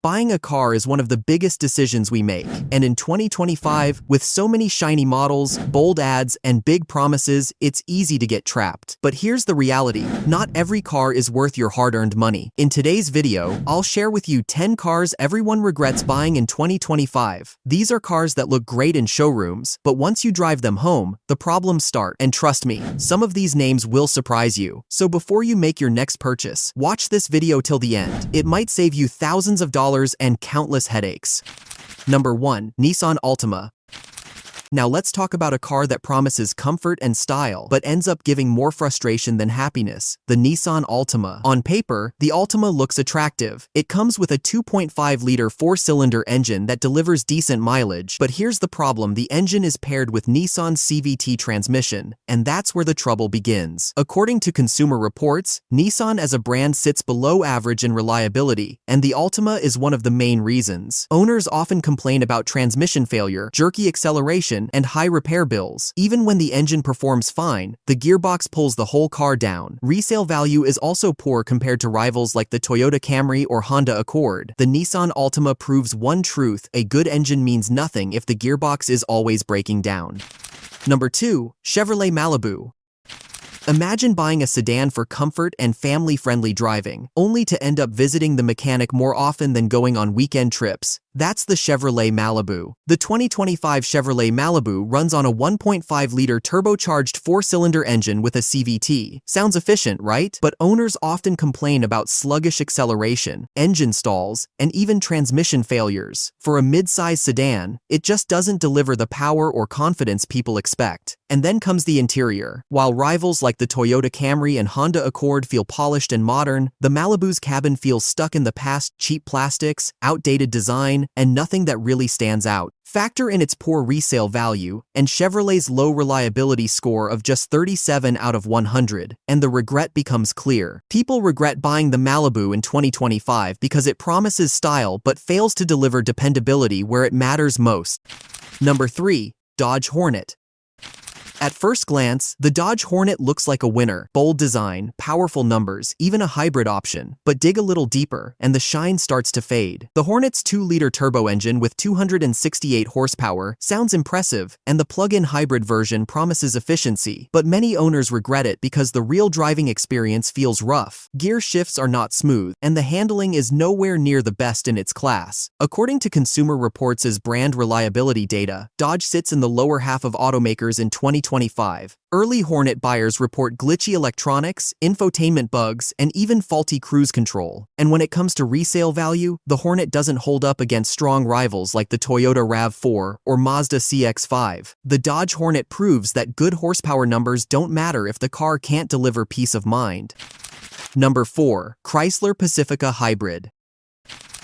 Buying a car is one of the biggest decisions we make, and in 2025, with so many shiny models, bold ads, and big promises, it's easy to get trapped. But here's the reality: not every car is worth your hard-earned money. In today's video, I'll share with you 10 cars everyone regrets buying in 2025. These are cars that look great in showrooms, but once you drive them home, the problems start. And trust me, some of these names will surprise you. So before you make your next purchase, watch this video till the end. It might save you thousands of dollars and countless headaches. Number 1. Nissan Altima. Now let's talk about a car that promises comfort and style, but ends up giving more frustration than happiness: the Nissan Altima. On paper, the Altima looks attractive. It comes with a 2.5-liter 4-cylinder engine that delivers decent mileage, but here's the problem: the engine is paired with Nissan's CVT transmission, and that's where the trouble begins. According to Consumer Reports, Nissan as a brand sits below average in reliability, and the Altima is one of the main reasons. Owners often complain about transmission failure, jerky acceleration, and high repair bills. Even when the engine performs fine, the gearbox pulls the whole car down. Resale value is also poor compared to rivals like the Toyota Camry or Honda Accord. The Nissan Altima proves one truth: a good engine means nothing if the gearbox is always breaking down. Number 2. Chevrolet Malibu. Imagine buying a sedan for comfort and family-friendly driving, only to end up visiting the mechanic more often than going on weekend trips. That's the Chevrolet Malibu. The 2025 Chevrolet Malibu runs on a 1.5-liter turbocharged 4-cylinder engine with a CVT. Sounds efficient, right? But owners often complain about sluggish acceleration, engine stalls, and even transmission failures. For a mid-size sedan, it just doesn't deliver the power or confidence people expect. And then comes the interior. While rivals like the Toyota Camry and Honda Accord feel polished and modern, the Malibu's cabin feels stuck in the past: cheap plastics, outdated design, and nothing that really stands out. Factor in its poor resale value and Chevrolet's low reliability score of just 37 out of 100, and the regret becomes clear. People regret buying the Malibu in 2025 because it promises style but fails to deliver dependability where it matters most. Number 3. Dodge Hornet. At first glance, the Dodge Hornet looks like a winner: bold design, powerful numbers, even a hybrid option. But dig a little deeper, and the shine starts to fade. The Hornet's 2-liter turbo engine with 268 horsepower sounds impressive, and the plug-in hybrid version promises efficiency. But many owners regret it because the real driving experience feels rough. Gear shifts are not smooth, and the handling is nowhere near the best in its class. According to Consumer Reports' brand reliability data, Dodge sits in the lower half of automakers in 2025. Early Hornet buyers report glitchy electronics, infotainment bugs, and even faulty cruise control. And when it comes to resale value, the Hornet doesn't hold up against strong rivals like the Toyota RAV4 or Mazda CX-5. The Dodge Hornet proves that good horsepower numbers don't matter if the car can't deliver peace of mind. Number 4. Chrysler Pacifica Hybrid.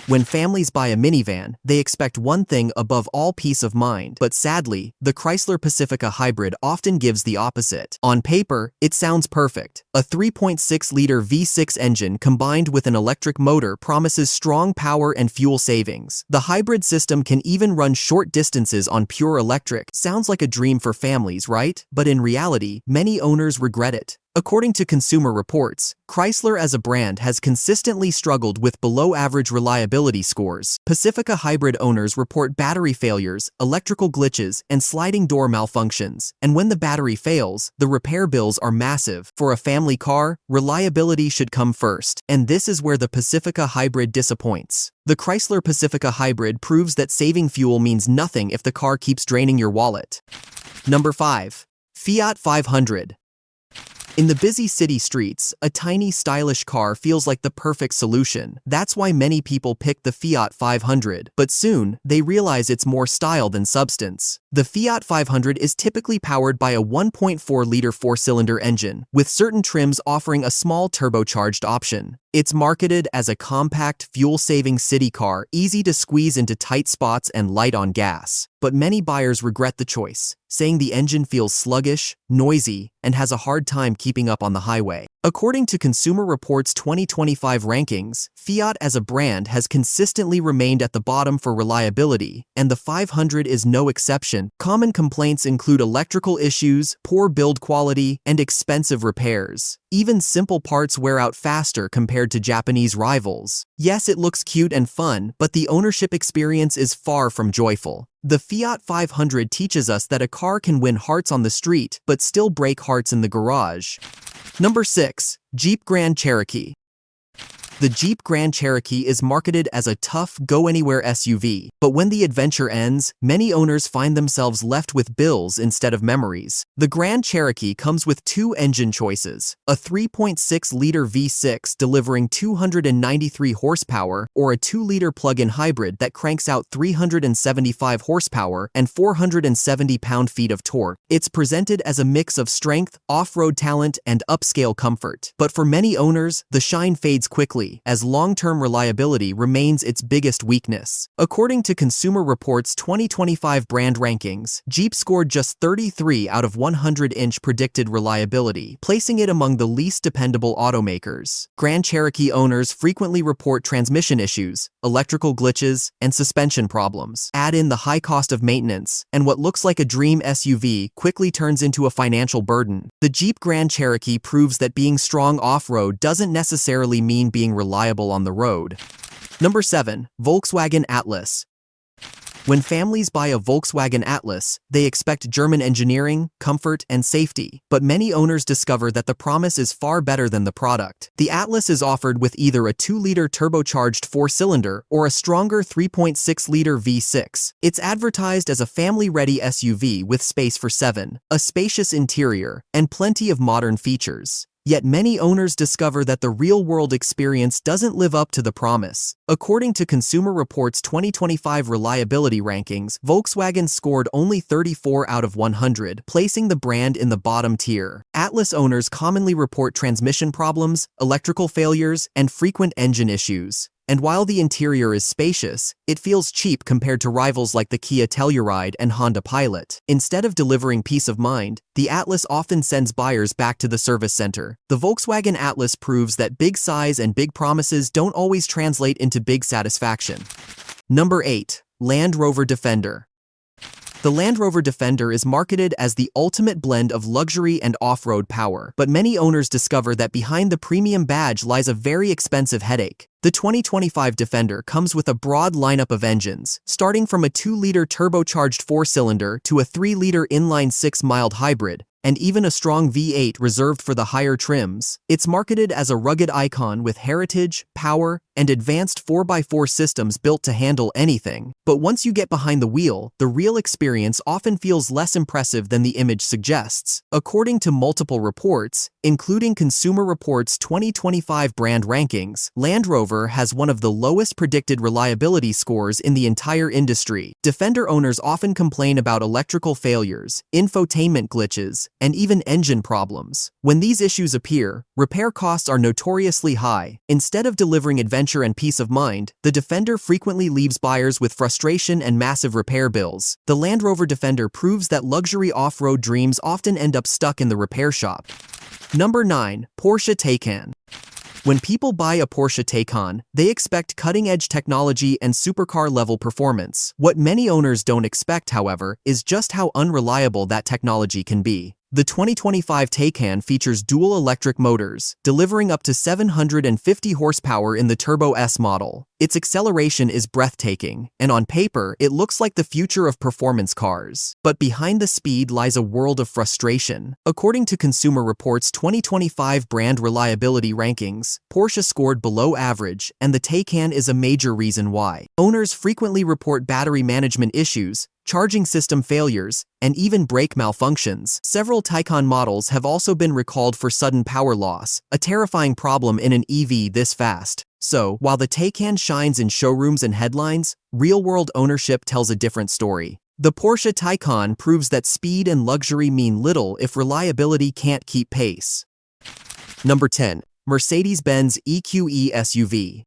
When families buy a minivan, they expect one thing above all: peace of mind. But sadly, the Chrysler Pacifica Hybrid often gives the opposite. On paper, it sounds perfect. A 3.6-liter V6 engine combined with an electric motor promises strong power and fuel savings. The hybrid system can even run short distances on pure electric. Sounds like a dream for families, right? But in reality, many owners regret it. According to Consumer Reports, Chrysler as a brand has consistently struggled with below-average reliability scores. Pacifica Hybrid owners report battery failures, electrical glitches, and sliding door malfunctions. And when the battery fails, the repair bills are massive. For a family car, reliability should come first. And this is where the Pacifica Hybrid disappoints. The Chrysler Pacifica Hybrid proves that saving fuel means nothing if the car keeps draining your wallet. Number 5. Fiat 500. In the busy city streets, a tiny, stylish car feels like the perfect solution. That's why many people pick the Fiat 500. But soon, they realize it's more style than substance. The Fiat 500 is typically powered by a 1.4-liter 4-cylinder engine, with certain trims offering a small turbocharged option. It's marketed as a compact, fuel-saving city car, easy to squeeze into tight spots and light on gas. But many buyers regret the choice, saying the engine feels sluggish, noisy, and has a hard time keeping up on the highway. According to Consumer Reports 2025 rankings, Fiat as a brand has consistently remained at the bottom for reliability, and the 500 is no exception. Common complaints include electrical issues, poor build quality, and expensive repairs. Even simple parts wear out faster compared to Japanese rivals. Yes, it looks cute and fun, but the ownership experience is far from joyful. The Fiat 500 teaches us that a car can win hearts on the street, but still break hearts in the garage. Number 6. Jeep Grand Cherokee. The Jeep Grand Cherokee is marketed as a tough, go-anywhere SUV, but when the adventure ends, many owners find themselves left with bills instead of memories. The Grand Cherokee comes with two engine choices, a 3.6-liter V6 delivering 293 horsepower or a 2-liter plug-in hybrid that cranks out 375 horsepower and 470 pound-feet of torque. It's presented as a mix of strength, off-road talent, and upscale comfort. But for many owners, the shine fades quickly, as long-term reliability remains its biggest weakness. According to Consumer Reports 2025 brand rankings, Jeep scored just 33 out of 100-inch predicted reliability, placing it among the least dependable automakers. Grand Cherokee owners frequently report transmission issues, electrical glitches, and suspension problems. Add in the high cost of maintenance, and what looks like a dream SUV quickly turns into a financial burden. The Jeep Grand Cherokee proves that being strong off-road doesn't necessarily mean being reliable on the road. Number 7. Volkswagen Atlas. When families buy a Volkswagen Atlas, they expect German engineering, comfort, and safety, but many owners discover that the promise is far better than the product. The Atlas is offered with either a 2-liter turbocharged 4-cylinder or a stronger 3.6-liter V6. It's advertised as a family-ready SUV with space for 7, a spacious interior, and plenty of modern features. Yet many owners discover that the real-world experience doesn't live up to the promise. According to Consumer Reports 2025 reliability rankings, Volkswagen scored only 34 out of 100, placing the brand in the bottom tier. Atlas owners commonly report transmission problems, electrical failures, and frequent engine issues. And while the interior is spacious, it feels cheap compared to rivals like the Kia Telluride and Honda Pilot. Instead of delivering peace of mind, the Atlas often sends buyers back to the service center. The Volkswagen Atlas proves that big size and big promises don't always translate into big satisfaction. Number 8. Land Rover Defender. The Land Rover Defender is marketed as the ultimate blend of luxury and off-road power, but many owners discover that behind the premium badge lies a very expensive headache. The 2025 Defender comes with a broad lineup of engines, starting from a 2-liter turbocharged 4-cylinder to a 3-liter inline-6 mild hybrid, and even a strong V8 reserved for the higher trims. It's marketed as a rugged icon with heritage, power, and advanced 4x4 systems built to handle anything. But once you get behind the wheel, the real experience often feels less impressive than the image suggests. According to multiple reports, including Consumer Reports 2025 brand rankings, Land Rover has one of the lowest predicted reliability scores in the entire industry. Defender owners often complain about electrical failures, infotainment glitches, and even engine problems. When these issues appear, repair costs are notoriously high. Instead of delivering adventure and peace of mind, the Defender frequently leaves buyers with frustration and massive repair bills. The Land Rover Defender proves that luxury off-road dreams often end up stuck in the repair shop. Number 9. Porsche Taycan. When people buy a Porsche Taycan, they expect cutting-edge technology and supercar-level performance. What many owners don't expect, however, is just how unreliable that technology can be. The 2025 Taycan features dual electric motors, delivering up to 750 horsepower in the Turbo S model. Its acceleration is breathtaking, and on paper, it looks like the future of performance cars. But behind the speed lies a world of frustration. According to Consumer Reports 2025 brand reliability rankings, Porsche scored below average, and the Taycan is a major reason why. Owners frequently report battery management issues, charging system failures, and even brake malfunctions. Several Taycan models have also been recalled for sudden power loss, a terrifying problem in an EV this fast. So, while the Taycan shines in showrooms and headlines, real-world ownership tells a different story. The Porsche Taycan proves that speed and luxury mean little if reliability can't keep pace. Number 10. Mercedes-Benz EQE SUV.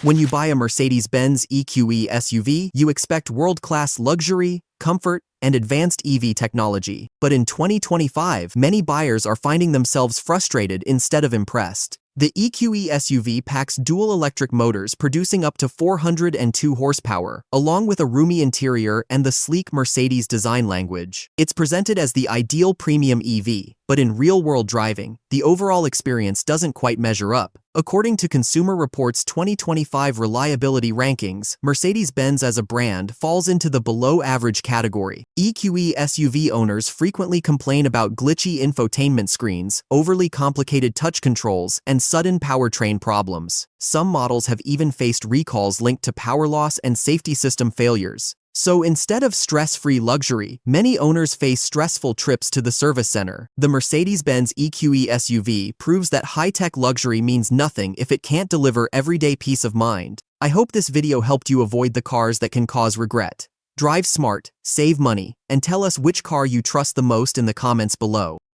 When you buy a Mercedes-Benz EQE SUV, you expect world-class luxury, comfort, and advanced EV technology. But in 2025, many buyers are finding themselves frustrated instead of impressed. The EQE SUV packs dual electric motors producing up to 402 horsepower, along with a roomy interior and the sleek Mercedes design language. It's presented as the ideal premium EV, but in real-world driving, the overall experience doesn't quite measure up. According to Consumer Reports' 2025 reliability rankings, Mercedes-Benz as a brand falls into the below-average category. EQE SUV owners frequently complain about glitchy infotainment screens, overly complicated touch controls, and sudden powertrain problems. Some models have even faced recalls linked to power loss and safety system failures. So instead of stress-free luxury, many owners face stressful trips to the service center. The Mercedes-Benz EQE SUV proves that high-tech luxury means nothing if it can't deliver everyday peace of mind. I hope this video helped you avoid the cars that can cause regret. Drive smart, save money, and tell us which car you trust the most in the comments below.